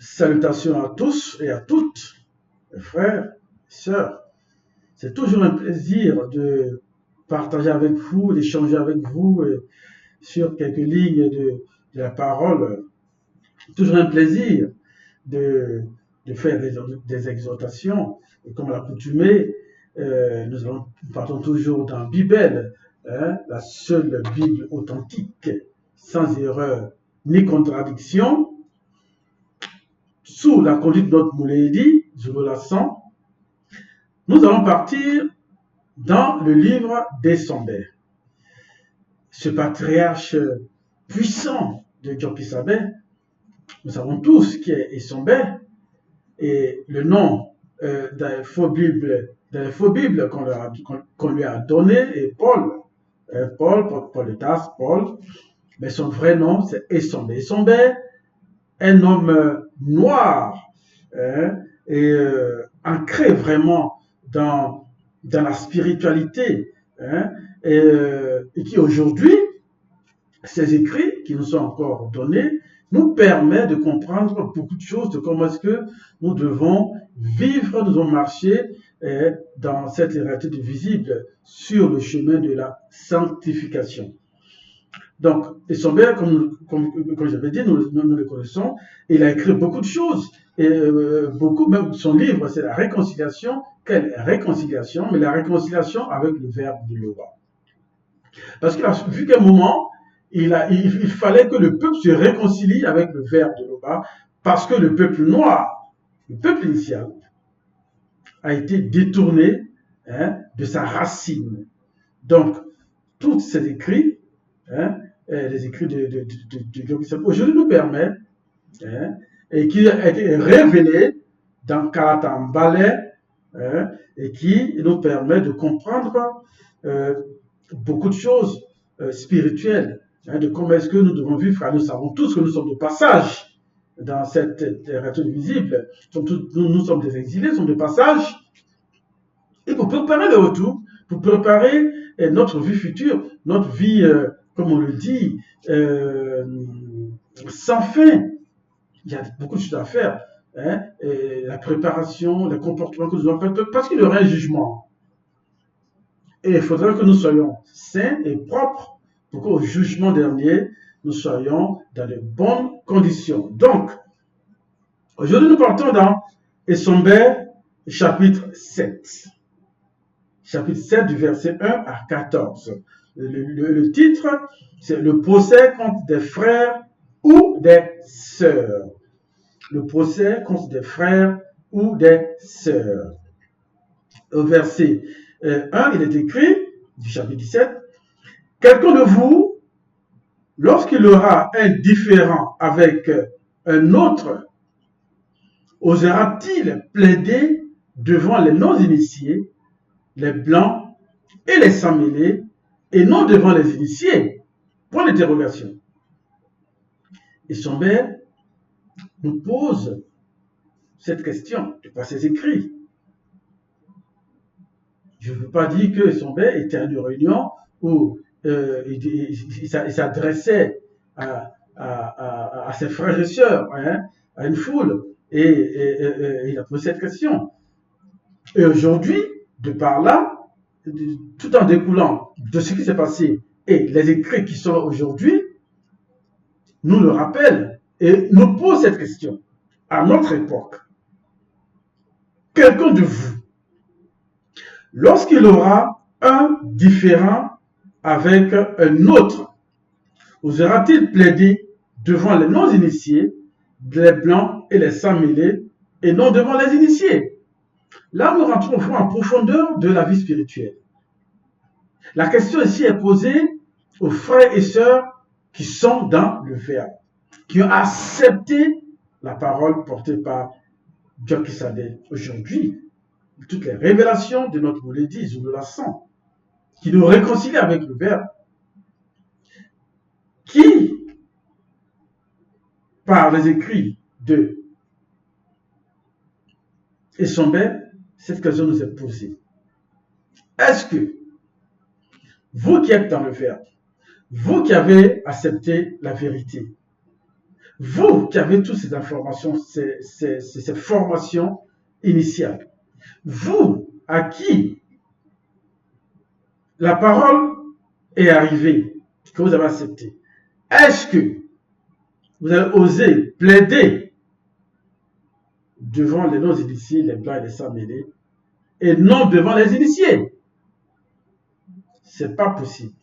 Salutations à tous et à toutes, mes frères, sœurs. C'est toujours un plaisir de partager avec vous, d'échanger avec vous sur quelques lignes de la parole. Toujours un plaisir de, de faire des exhortations. Et comme à l'accoutumée, nous partons toujours dans la Bible, hein, la seule Bible authentique, sans erreur ni contradiction, sous la conduite de notre Mouledi, Zulu Lassan. Nous allons partir dans le livre d'Esombe. Ce patriarche puissant de Djopisabé, nous savons tous qui est Esombe, et le nom dans les faux Bibles qu'on lui a donné est Paul. Paul de Tarse, Paul, mais son vrai nom c'est Esombe. Esombe, un homme noir, hein, et ancré vraiment dans la spiritualité, hein, et qui aujourd'hui, ces écrits qui nous sont encore donnés, nous permettent de comprendre beaucoup de choses, de comment est-ce que nous devons vivre, nous devons marcher dans cette réalité visible sur le chemin de la sanctification. Donc, Esombe, comme j'avais dit, nous le connaissons, il a écrit beaucoup de choses, et même son livre, c'est la réconciliation. Quelle réconciliation? Mais la réconciliation avec le verbe de Loba. Parce qu'il a vu qu'à un moment, il fallait que le peuple se réconcilie avec le verbe de Loba, parce que le peuple noir, le peuple initial, a été détourné, hein, de sa racine. Donc, tous ces écrits, hein, les écrits de aujourd'hui nous permettent, hein, et qui a été révélé dans Karatambale, hein, et qui nous permet de comprendre beaucoup de choses spirituelles, hein, de comment est-ce que nous devons vivre. Nous savons tous que nous sommes de passage dans cette réalité visible. Nous sommes des exilés, nous sommes de passage. Et pour préparer le retour, pour préparer notre vie future, notre vie, comme on le dit, sans fin. Il y a beaucoup de choses à faire, hein, et la préparation, les comportements que nous devons faire, parce qu'il y aura un jugement. Et il faudra que nous soyons saints et propres pour qu'au jugement dernier, nous soyons dans de bonnes conditions. Donc, aujourd'hui, nous partons dans Esombe, chapitre 7. Chapitre 7 du verset 1 à 14. Le titre, c'est le procès contre des frères ou des sœurs. Le procès contre des frères ou des sœurs. Au verset 1, il est écrit, du chapitre 17, « Quelqu'un de vous, lorsqu'il aura un différend avec un autre, osera-t-il plaider devant les non-initiés, les blancs et les sans-mêlés, et non devant les initiés ?» Point d'interrogation. Esombe nous pose cette question par ses écrits. Je ne veux pas dire que Esombe était à une réunion où il s'adressait à ses frères et sœurs, hein, à une foule, et il a posé cette question. Et aujourd'hui, de par là, tout en découlant de ce qui s'est passé et les écrits qui sont aujourd'hui, nous le rappellent et nous posent cette question. À notre époque, quelqu'un de vous, lorsqu'il aura un différend avec un autre, osera-t-il plaider devant les non-initiés, les blancs et les sans-mêlés, et non devant les initiés? Là, nous rentrons en profondeur de la vie spirituelle. La question ici est posée aux frères et sœurs qui sont dans le verbe, qui ont accepté la parole portée par Djopisabé aujourd'hui. Toutes les révélations de notre Mouledi, Zulu Lassan, qui nous réconcilie avec le verbe, qui, par les écrits de Esombe, cette question nous est posée. Est-ce que vous qui êtes dans le verbe, vous qui avez accepté la vérité, Vous qui avez toutes ces informations, ces formations initiales, vous à qui la parole est arrivée, que vous avez accepté, est-ce que vous allez oser plaider devant les non-initiés, les blancs et les sans-mêlés, et non devant les initiés? C'est pas possible.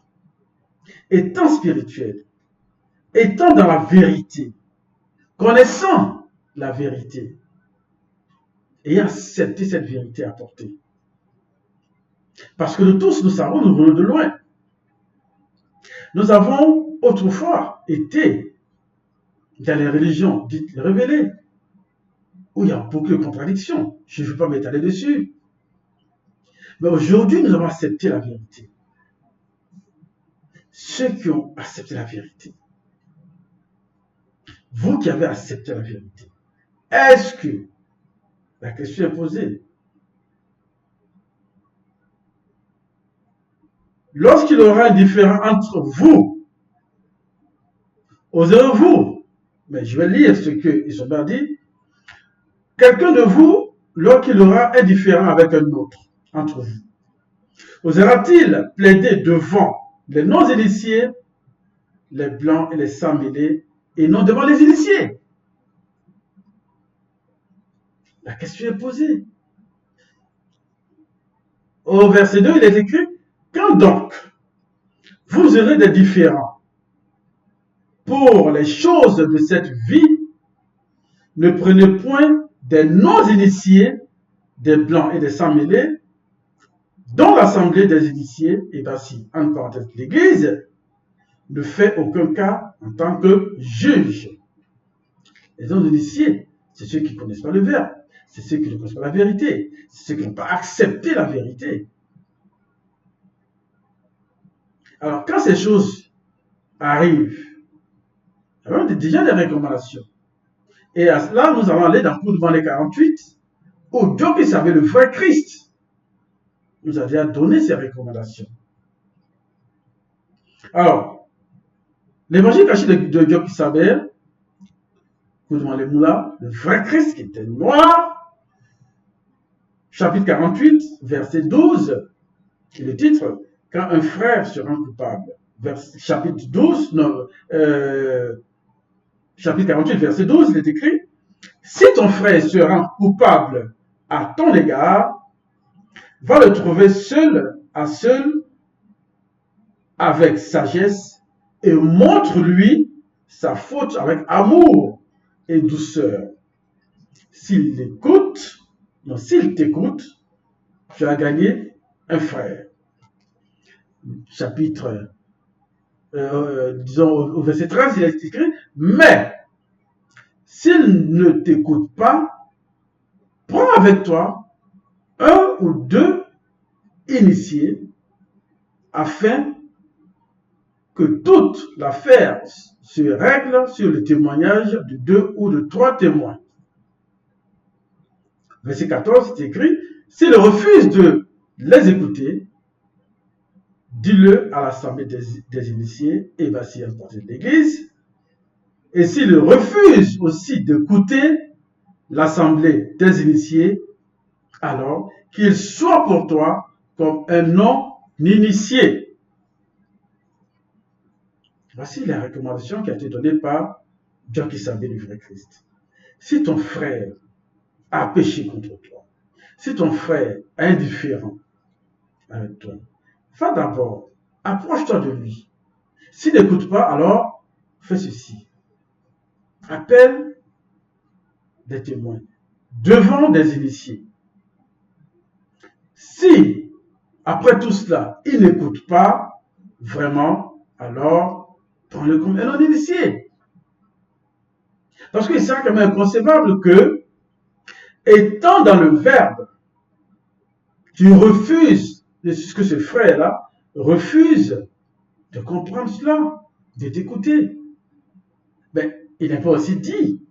Étant spirituel, étant dans la vérité, connaissant la vérité, et accepter cette vérité apportée. Parce que nous tous, nous savons, nous venons de loin. Nous avons autrefois été dans les religions dites révélées, où il y a beaucoup de contradictions. Je ne veux pas m'étaler dessus. Mais aujourd'hui, nous avons accepté la vérité. Ceux qui ont accepté la vérité, vous qui avez accepté la vérité, est-ce que, la question est posée, lorsqu'il y aura un différend entre vous, oserez-vous, mais je vais lire ce que Isobert dit, quelqu'un de vous, lorsqu'il aura un différend avec un autre, entre vous, osera-t-il plaider devant les non-initiés, les blancs et les sans-mêlés, et non devant les initiés? La question est posée. Au verset 2, il est écrit, quand donc vous aurez des différends pour les choses de cette vie, ne prenez point des non-initiés, des blancs et des sans-mêlés, dont l'assemblée des initiés, et voici, en parenthèse, l'Église, ne fait aucun cas en tant que juge. Les non-initiés, c'est ceux qui ne connaissent pas le verbe, c'est ceux qui ne connaissent pas la vérité, c'est ceux qui n'ont pas accepté la vérité. Alors, quand ces choses arrivent, il y a déjà des recommandations. Et à cela, nous allons aller dans Coup devant les 48, où Dieu qui savait le vrai Christ nous a déjà donné ces recommandations. Alors, l'évangile caché de Dieu qui savait, Coup devant les moulins, le vrai Christ qui était noir, chapitre 48, verset 12, et le titre, quand un frère se rend coupable. Chapitre 12, non, chapitre 48, verset 12, il est écrit, si ton frère se rend coupable à ton égard, va le trouver seul à seul avec sagesse et montre-lui sa faute avec amour et douceur. S'il t'écoute, tu as gagné un frère. Chapitre, disons au verset 13, il est écrit, mais s'il ne t'écoute pas, prends avec toi un ou deux initiés afin que toute l'affaire se règle sur le témoignage de 2 ou de 3 témoins. Verset 14, c'est écrit, s'il refuse de les écouter, dis-le à l'assemblée des initiés et voici un portier de l'église. Et s'il refuse aussi d'écouter l'assemblée des initiés, alors qu'il soit pour toi comme un non-initié. Voici la recommandation qui a été donnée par Dieu qui savait le vrai Christ. Si ton frère a péché contre toi, si ton frère est indifférent avec toi, va d'abord, approche-toi de lui. S'il n'écoute pas, alors fais ceci. Appelle des témoins devant des initiés. Si, après tout cela, il n'écoute pas vraiment, alors prends-le comme un non-initié. Parce que c'est quand même inconcevable que, étant dans le verbe, tu refuses, ce que ce frère-là refuse de comprendre cela, de t'écouter. Mais il n'est pas aussi dit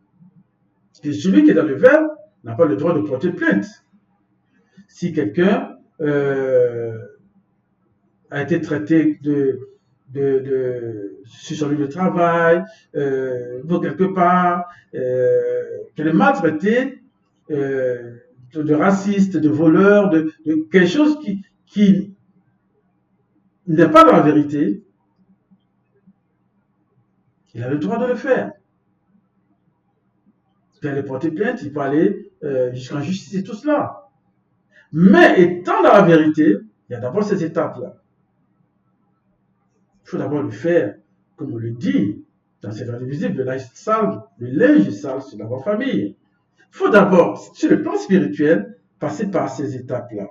que celui qui est dans le verbe n'a pas le droit de porter plainte. Si quelqu'un a été traité sur son lieu de travail, va quelque part, qu'elle est maltraitée, de raciste, de voleur, de quelque chose qui n'est pas dans la vérité, il a le droit de le faire. Il peut aller porter plainte, il peut aller jusqu'en justice et tout cela. Mais étant dans la vérité, il y a d'abord ces étapes-là. Il faut d'abord le faire, comme on le dit dans cette radio visible, le linge sale sur la famille. Il faut d'abord, sur le plan spirituel, passer par ces étapes-là.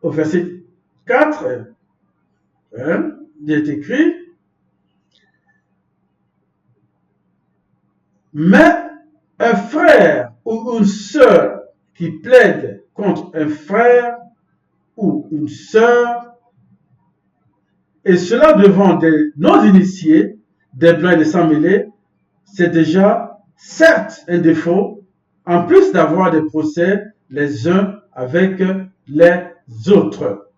Au verset 4, il est écrit, mais un frère ou une sœur qui plaide contre un frère ou une sœur, et cela devant des non-initiés, des blancs et des sans-mêlés, c'est déjà, certes, un défaut, en plus d'avoir des procès les uns avec les autres.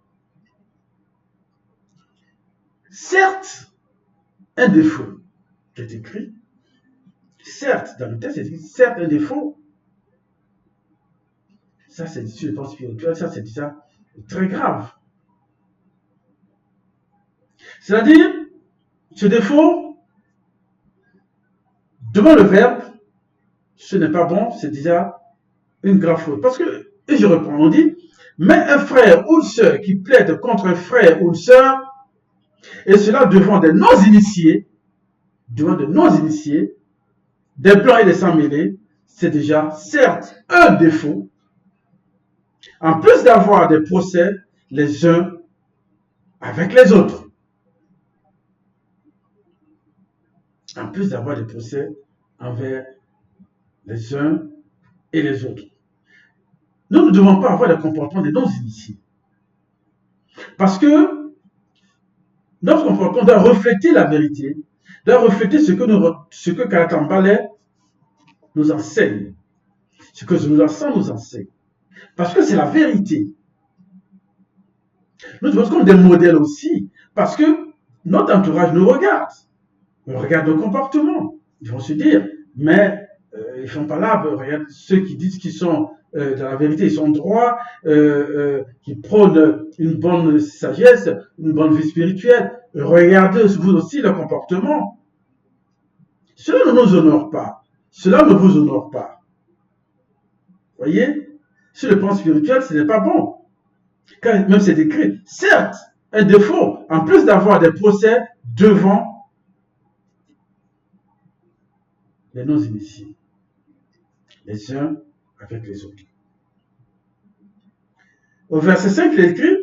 Certes, un défaut qui est écrit, certes, dans le texte, c'est écrit, certes, un défaut. Ça, c'est sur le plan spirituel, ça, c'est déjà très grave. C'est-à-dire, ce défaut, devant le verbe, ce n'est pas bon, c'est déjà une grave faute. Parce que, et je reprends, on dit, mais un frère ou une sœur qui plaide contre un frère ou une sœur, et cela devant des non-initiés, des blancs et des sans-mêlés, c'est déjà, certes, un défaut, en plus d'avoir des procès les uns avec les autres. En plus d'avoir des procès envers les uns et les autres. Nous ne devons pas avoir le comportement des non-initiés. Parce que notre comportement doit refléter la vérité, doit refléter ce que Kalakambale nous enseigne, ce que Zulu-Lassans nous enseigne. Parce que c'est la vérité. Nous devons être comme des modèles aussi, parce que notre entourage nous regarde. On regarde nos comportements. Ils vont se dire, mais ils ne font pas là, regarde ceux qui disent qu'ils sont dans la vérité, ils sont droits, qui prônent une bonne sagesse, une bonne vie spirituelle. Regardez vous aussi le comportement. Cela ne nous honore pas. Cela ne vous honore pas. Voyez, sur le plan spirituel, ce n'est pas bon. Quand même c'est écrit, certes, un défaut, en plus d'avoir des procès devant les non-initiés, les uns avec les autres. Au verset 5, il est écrit,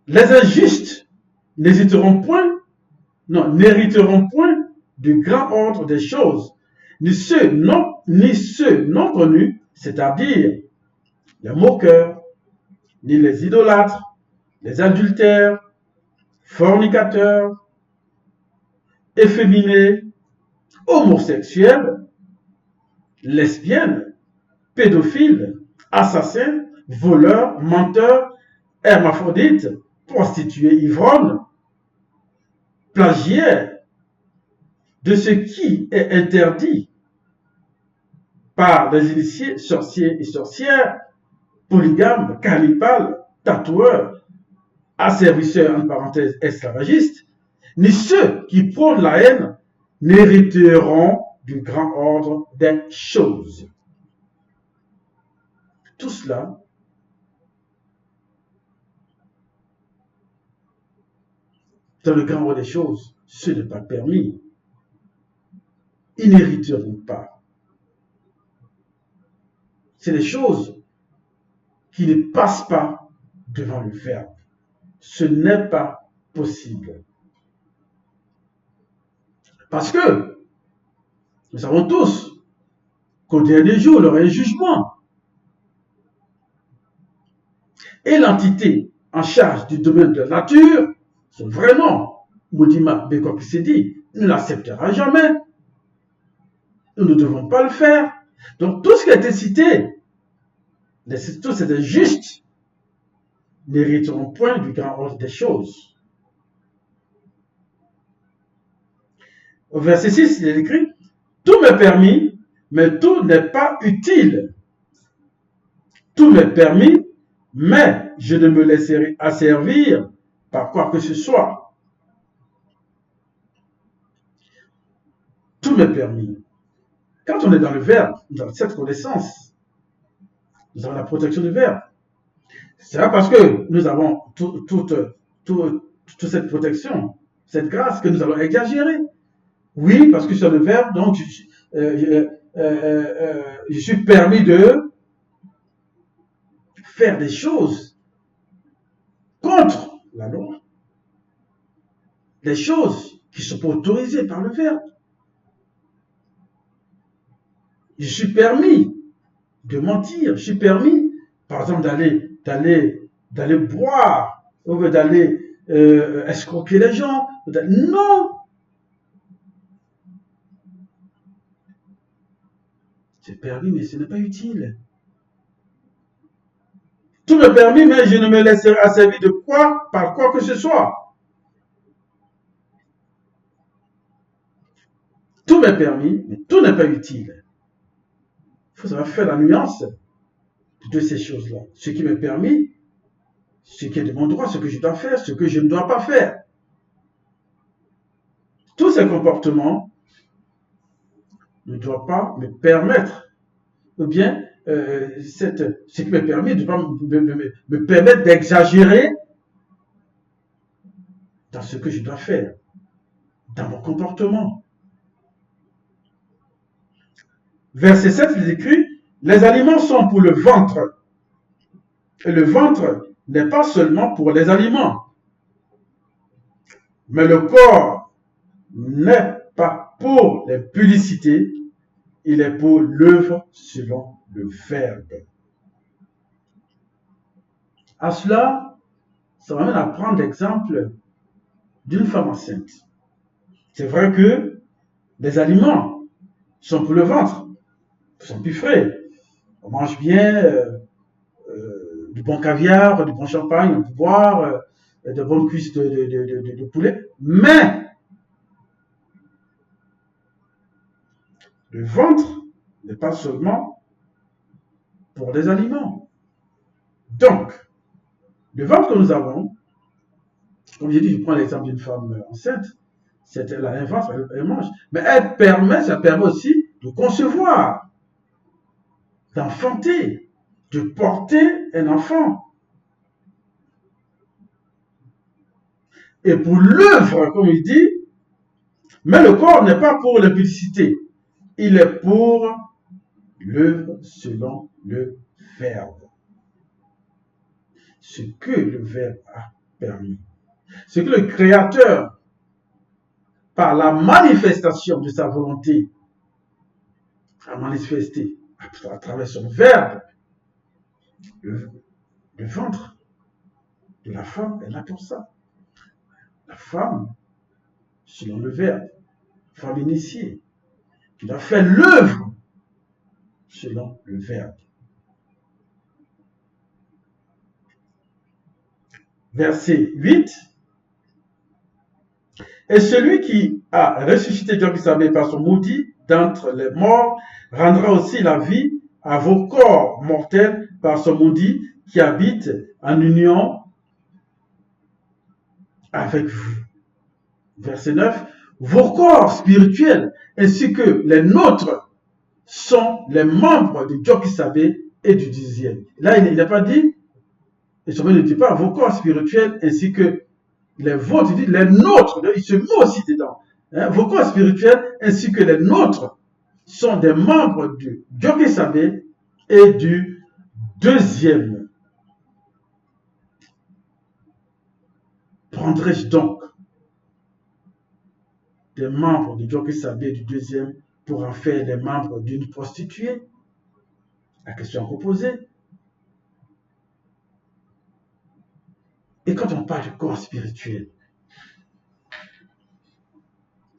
les injustes n'hériteront point du grand ordre des choses, ni ceux non connus, c'est-à-dire les moqueurs, ni les idolâtres, les adultères, fornicateurs, efféminés, homosexuels, lesbiennes, pédophiles, assassins, voleurs, menteurs, hermaphrodites, prostituées, ivrognes, plagiaires, de ce qui est interdit par les initiés, sorciers et sorcières, polygames, cannibales, tatoueurs, asservisseurs, en parenthèse, esclavagistes, ni ceux qui prônent la haine n'hériteront du grand ordre des choses. Tout cela dans le grand ordre des choses, ce n'est pas permis. Ils n'hériteront pas. C'est des choses qui ne passent pas devant le Verbe. Ce n'est pas possible. Parce que nous savons tous qu'au dernier jour, il y aura un jugement. Et l'entité en charge du domaine de la nature, son vrai nom, Moudima Bekokisedi, ne l'acceptera jamais. Nous ne devons pas le faire. Donc tout ce qui a été cité, tous ces injustes, n'hériteront point du grand ordre des choses. Au verset 6, il est écrit, tout m'est permis, mais tout n'est pas utile. Tout m'est permis, mais je ne me laisserai asservir par quoi que ce soit. Tout m'est permis. Quand on est dans le Verbe, dans cette connaissance, nous avons la protection du Verbe. C'est pas parce que nous avons toute cette protection, cette grâce, que nous allons exagérer. Oui, parce que sur le Verbe, donc, je suis permis de faire des choses contre la loi. Des choses qui sont pas autorisées par le Verbe. Je suis permis de mentir. Je suis permis, par exemple, d'aller boire, ou d'aller escroquer les gens. Non! C'est permis, mais ce n'est pas utile. Tout me permet, mais je ne me laisserai asservir de quoi, par quoi que ce soit. Tout m'est permis, mais tout n'est pas utile. Il faut savoir faire la nuance de ces choses-là. Ce qui m'est permis, ce qui est de mon droit, ce que je dois faire, ce que je ne dois pas faire. Tous ces comportements ne doivent pas me permettre, ou bien ce qui me permet de me permettre d'exagérer dans ce que je dois faire, dans mon comportement. Verset 7, il est écrit, les aliments sont pour le ventre. Et le ventre n'est pas seulement pour les aliments. Mais le corps n'est pas pour les publicités, il est pour l'œuvre selon le Verbe. À cela, ça m'amène à prendre l'exemple d'une femme enceinte. C'est vrai que les aliments sont pour le ventre, sont plus frais. On mange bien du bon caviar, du bon champagne, on peut boire de bonnes cuisses de poulet. Mais le ventre n'est pas seulement pour les aliments. Donc, le ventre que nous avons, comme j'ai dit, je prends l'exemple d'une femme enceinte, elle a un ventre, elle mange. Mais ça permet aussi de concevoir, d'enfanter, de porter un enfant. Et pour l'œuvre, comme il dit, mais le corps n'est pas pour la publicité, il est pour l'œuvre selon le Verbe. Ce que le Verbe a permis. Ce que le Créateur, par la manifestation de sa volonté, a manifesté à travers son Verbe, le ventre de la femme est là pour ça. La femme, selon le Verbe, femme initiée, qui doit faire l'œuvre selon le Verbe. Verset 8. Et celui qui a ressuscité Job-Isabé par son maudit d'entre les morts rendra aussi la vie à vos corps mortels par son maudit qui habite en union avec vous. Verset 9. Vos corps spirituels ainsi que les nôtres sont les membres de Job-Isabé et du dixième. Là, il n'a pas dit, et je ne dit pas vos corps spirituels ainsi que les vôtres, il dit les nôtres, il se met aussi dedans. Vos corps spirituels ainsi que les nôtres sont des membres de Job-Isabé et du deuxième. Prendrai-je donc des membres de Job-Isabé et du deuxième pour en faire les membres d'une prostituée? La question qu'on posait. Et quand on parle de corps spirituel,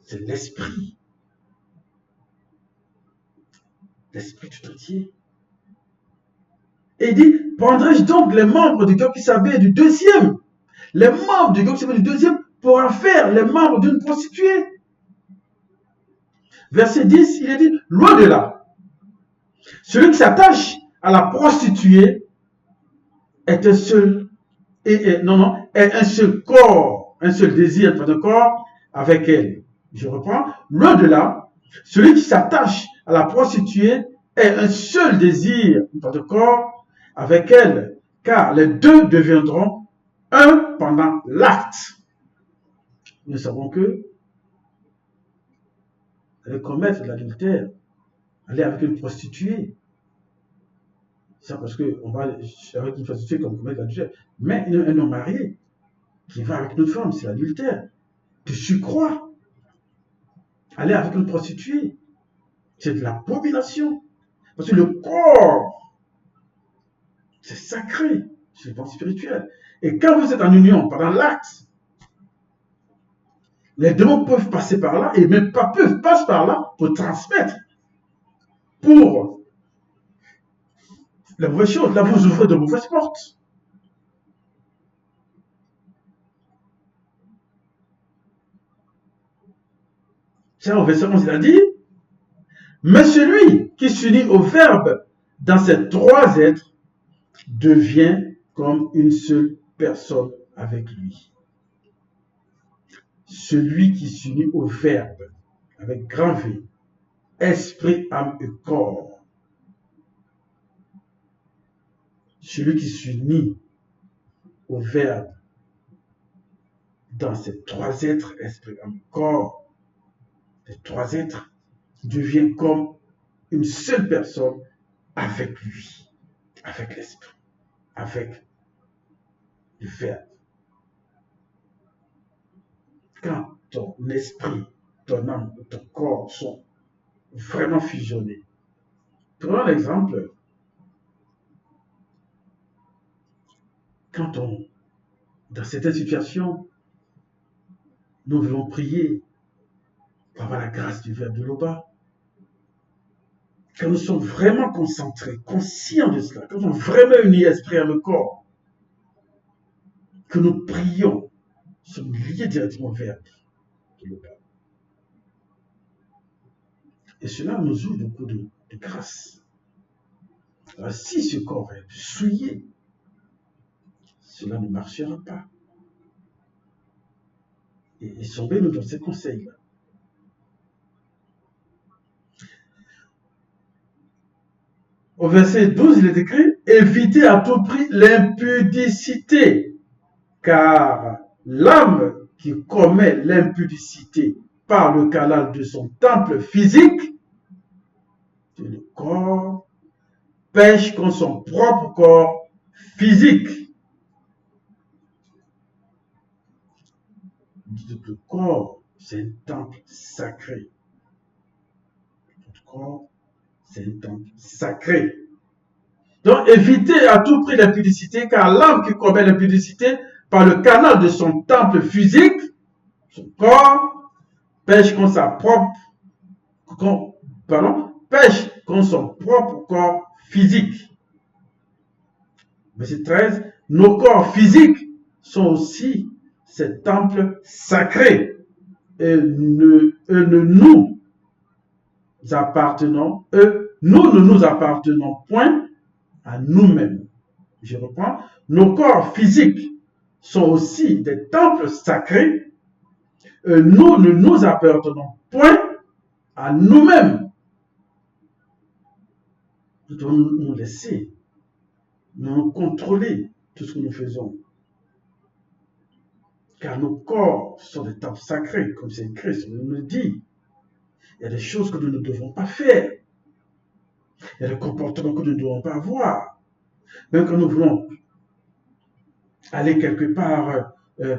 c'est l'esprit. L'esprit tout entier. Et il dit, prendrai-je donc les membres du Gokisabé du deuxième, les membres du Gokisabé du deuxième pour en faire les membres d'une prostituée. Verset 10, il est dit, loin de là, celui qui s'attache à la prostituée est un seul, est un seul corps, un seul désir de corps avec elle. Je reprends, loin de là, celui qui s'attache à la prostituée est un seul désir de corps avec elle, car les deux deviendront un pendant l'acte. Nous savons que aller commettre l'adultère, aller avec une prostituée, c'est parce qu'on va avec une prostituée comme commettre l'adultère, mais un homme marié qui va avec une autre femme, c'est l'adultère. De surcroît, aller avec une prostituée, c'est de l'abomination. Parce que le corps, c'est sacré, c'est le plan spirituel. Et quand vous êtes en union pendant l'acte, les démons peuvent passer par là, et même pas peuvent passer par là pour transmettre, pour la mauvaise chose. Là, vous ouvrez de mauvaises portes. Tiens, au verset 11, il a dit, mais celui qui s'unit au Verbe dans ces trois êtres devient comme une seule personne avec lui. Celui qui s'unit au Verbe, avec grand V, esprit, âme et corps. Celui qui s'unit au Verbe dans ces trois êtres, esprit, âme, corps, les trois êtres devient comme une seule personne avec lui, avec l'esprit, avec le Verbe. Quand ton esprit, ton âme, ton corps sont vraiment fusionnés. Prenons l'exemple, quand dans certaines situations, nous voulons prier pour avoir la grâce du Verbe de l'Oba, quand nous sommes vraiment concentrés, conscients de cela, quand nous sommes vraiment unis esprit à le corps, que nous prions, nous sommes liés directement au Verbe de l'Oba. Et cela nous ouvre beaucoup de grâce. Alors, si ce corps est souillé, cela ne marchera pas. Et Sombé nous donne ces conseils-là. Au verset 12, il est écrit, évitez à tout prix l'impudicité, car l'âme qui commet l'impudicité par le canal de son temple physique, le corps, pêche contre son propre corps physique. Le corps, c'est un temple sacré. Notre corps, c'est un temple sacré. Donc, évitez à tout prix l'impudicité, car l'âme qui commet l'impudicité par le canal de son temple physique, son corps, pêche contre son propre corps physique. Verset 13, nos corps physiques sont aussi ces temples sacrés et nous ne nous appartenons point à nous-mêmes. Je reprends, nos corps physiques sont aussi des temples sacrés et nous ne nous appartenons point à nous-mêmes. Nous devons nous laisser, nous contrôler tout ce que nous faisons. Car nos corps sont des temples sacrés, comme c'est écrit, ça nous le dit. Il y a des choses que nous ne devons pas faire. Il y a des comportements que nous ne devons pas avoir. Même quand nous voulons aller quelque part,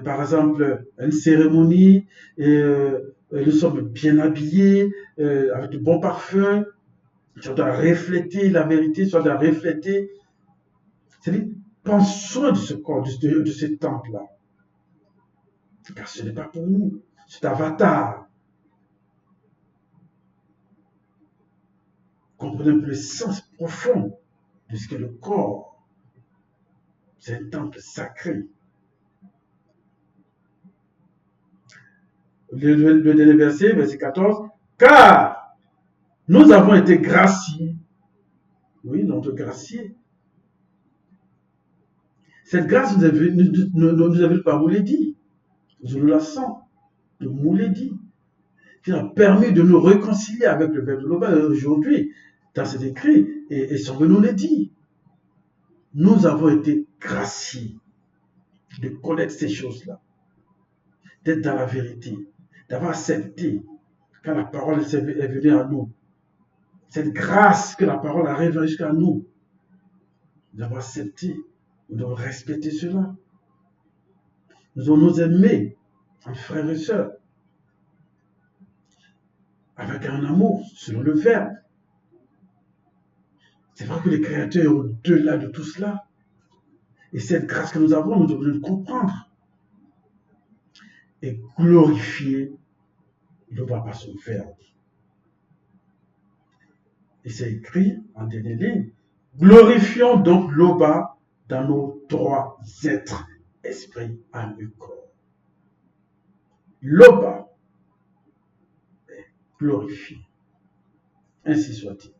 par exemple, à une cérémonie, et nous sommes bien habillés, avec de bons parfums, ça doit refléter la vérité, ça doit refléter. C'est-à-dire, prends soin de ce corps, de ce temple-là. Car ce n'est pas pour nous, c'est avatar. Comprenez un peu le sens profond de ce qu'est le corps. C'est un temple sacré. Le dernier verset, verset 14. Car nous avons été graciés. Oui, notre gracié. Cette grâce nous est venue par Mouledi. Je nous la sens. De Mouledi. Qui a permis de nous réconcilier avec le peuple global aujourd'hui. Dans cet écrit, et son nous l'a dit. Nous avons été graciés de connaître ces choses-là. D'être dans la vérité. D'avoir accepté quand la parole est venue à nous. Cette grâce que la parole arrive jusqu'à nous. Nous avons accepté. Nous devons respecter cela. Nous devons nous aimer en frères et sœurs. Avec un amour, selon le Verbe. C'est vrai que le Créateur est au-delà de tout cela. Et cette grâce que nous avons, nous devons le comprendre. Et glorifier le Papa son Verbe. Et c'est écrit en dernière ligne. Glorifions donc l'Oba dans nos trois êtres, esprit, âme et corps. L'Oba est glorifié. Ainsi soit-il.